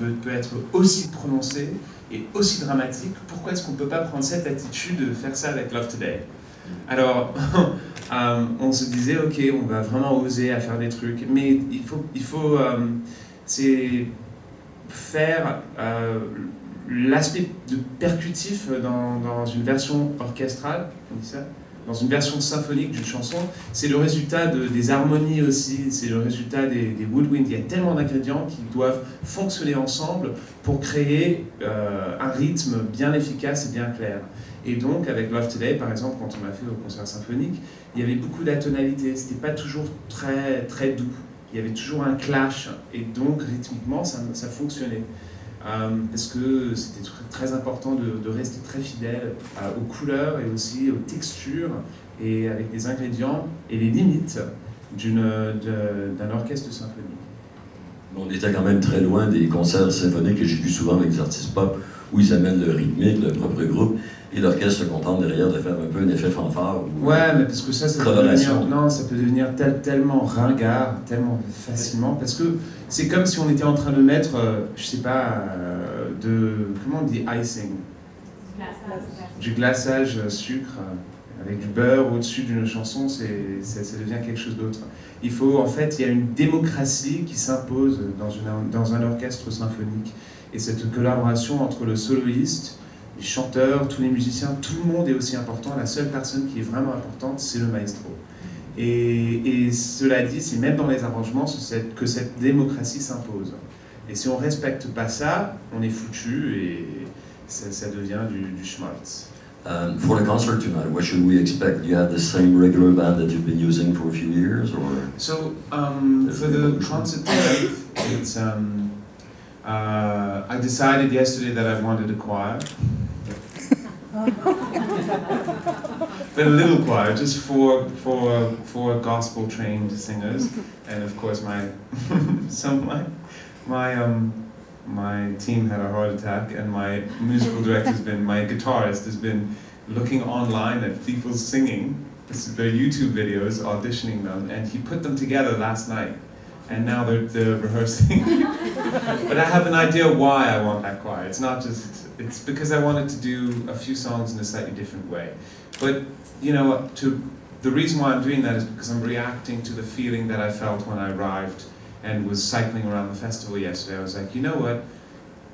peut être aussi prononcé et aussi dramatique. Pourquoi est-ce qu'on ne peut pas prendre cette attitude de faire ça avec Love Today? Alors, on se disait, ok, on va vraiment oser à faire des trucs, mais il faut c'est faire l'aspect percutif dans une version orchestrale, on dit ça, dans une version symphonique d'une chanson. C'est le résultat des harmonies aussi, c'est le résultat des woodwinds. Il y a tellement d'ingrédients qui doivent fonctionner ensemble pour créer un rythme bien efficace et bien clair. Et donc, avec Love Today, par exemple, quand on l'a fait au concert symphonique, il y avait beaucoup d'atonalité, c'était pas toujours très, très doux. Il y avait toujours un clash, et donc, rythmiquement, ça fonctionnait. Parce que c'était très important de rester très fidèle aux couleurs et aussi aux textures, et avec les ingrédients et les limites d'un orchestre symphonique. On était quand même très loin des concerts symphoniques que j'ai vu souvent avec des artistes pop, où ils amènent le rythmique, le propre groupe, et l'orchestre se contente derrière de faire un peu un effet fanfare. Ouais, mais parce que ça peut devenir tellement ringard, tellement facilement, parce que c'est comme si on était en train de mettre, je sais pas, comment on dit icing? Du glaçage sucre, avec du beurre au-dessus d'une chanson, ça devient quelque chose d'autre. Il y a une démocratie qui s'impose dans un orchestre symphonique, et cette collaboration entre le soloiste, les chanteurs, tous les musiciens, tout le monde est aussi important. La seule personne qui est vraiment importante, c'est le maestro. Et cela dit, c'est même dans les arrangements que cette démocratie s'impose. Et si on ne respecte pas ça, on est foutu et ça devient du schmaltz. For the concert tonight, what should we expect? Do you have the same regular band that you've been using for a few years, or? So for the concert tonight, it's I decided yesterday that I wanted a choir. But a little choir, just four gospel-trained singers, and of course my team had a heart attack, and my musical director my guitarist has been looking online at people singing, their YouTube videos, auditioning them, and he put them together last night, and now they're rehearsing. But I have an idea why I want that choir. It's because I wanted to do a few songs in a slightly different way. But, the reason why I'm doing that is because I'm reacting to the feeling that I felt when I arrived and was cycling around the festival yesterday. I was like, you know what?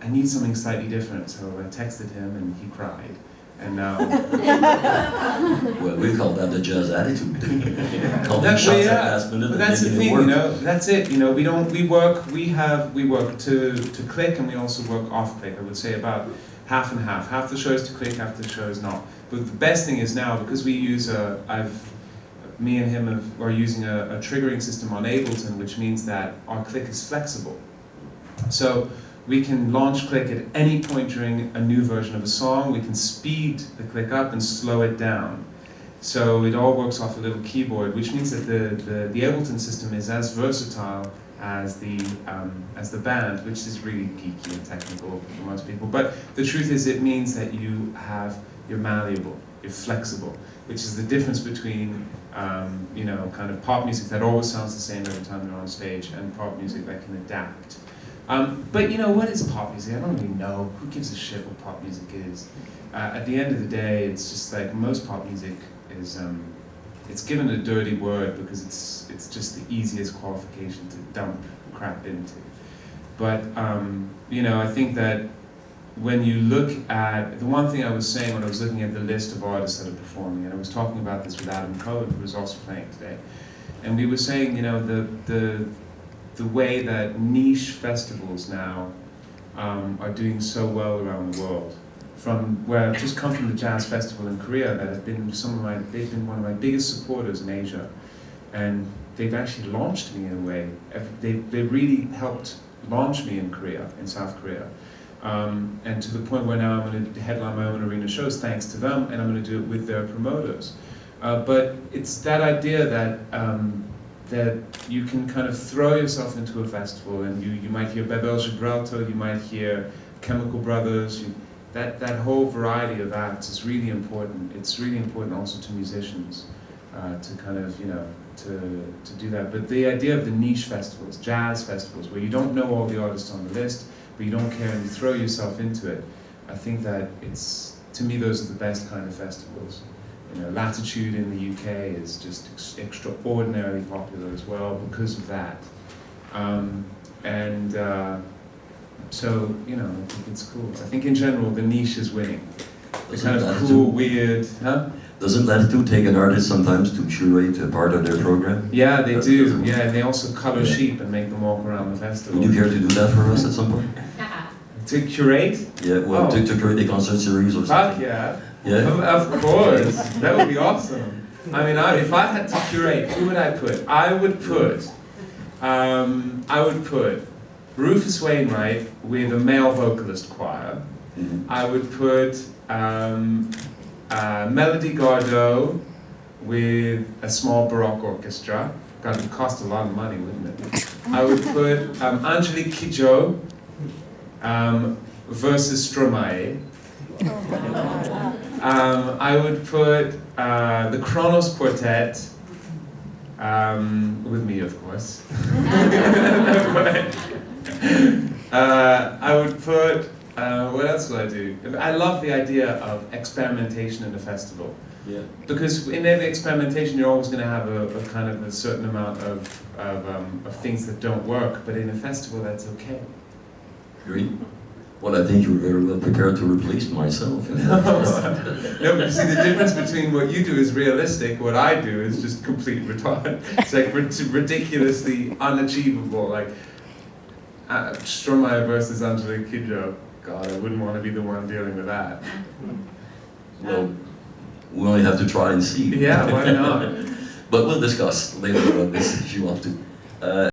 I need something slightly different. So I texted him and he cried. And now... Well, we call that the jazz attitude. But that's the thing, that's it. We work to click, and we also work off click. I would say about half and half. Half the shows to click, half the shows not. But the best thing is now, because we use me and him are using a triggering system on Ableton, which means that our click is flexible. So we can launch click at any point during a new version of a song. We can speed the click up and slow it down. So it all works off a little keyboard, which means that the Ableton system is as versatile as the band, which is really geeky and technical for most people. But the truth is, it means that you're malleable, you're flexible, which is the difference between kind of pop music that always sounds the same every time they're on stage, and pop music that can adapt. But what is pop music? I don't really know. Who gives a shit what pop music is? At the end of the day, it's just like most pop music is, it's given a dirty word because it's just the easiest qualification to dump crap into. But, I think that when you look at, the one thing I was saying when I was looking at the list of artists that are performing, and I was talking about this with Adam Cohen, who was also playing today, and we were saying, the way that niche festivals now are doing so well around the world. From where I've just come from the jazz festival in Korea, that have been they've been one of my biggest supporters in Asia, and they've actually launched me in a way. They really helped launch me in Korea, in South Korea. And to the point where now I'm going to headline my own arena shows thanks to them, and I'm going to do it with their promoters. But it's that idea that you can kind of throw yourself into a festival, and you might hear Bebel Gibraltar, you might hear Chemical Brothers, that whole variety of acts is really important. It's really important also to musicians to kind of, to do that. But the idea of the niche festivals, jazz festivals, where you don't know all the artists on the list, but you don't care and you throw yourself into it, I think that it's, to me, those are the best kind of festivals. You know, Latitude in the UK is just extraordinarily popular as well because of that. So, you know, I think it's cool. I think in general the niche is winning. The kind of cool, weird, huh? Doesn't Latitude take an artist sometimes to curate a part of their program? Yeah, they do. Yeah, and they also color sheep and make them walk around the festival. Would you care to do that for us at some point? To curate? Yeah, well, to curate a concert series or something. Fuck yeah. Yeah. Of course. That would be awesome. I mean, if I had to curate, who would I put? I would put Rufus Wainwright with a male vocalist choir. Mm-hmm. I would put Melody Gardot with a small Baroque orchestra. God, it would cost a lot of money, wouldn't it? I would put Angelique Kidjo versus Stromae. I would put the Kronos Quartet with me, of course. I would put, what else would I do? I love the idea of experimentation in a festival. Yeah. Because in every experimentation you're always going to have a kind of a certain amount of things that don't work, but in a festival that's okay. Great. Well, I think you're very well prepared to replace myself. No, but you see the difference between what you do is realistic, what I do is just complete retard. It's like ridiculously unachievable, like Stromae versus Angelique Kidjo. God, I wouldn't want to be the one dealing with that. Well, we only have to try and see. Yeah, why not? But we'll discuss later about this if you want to.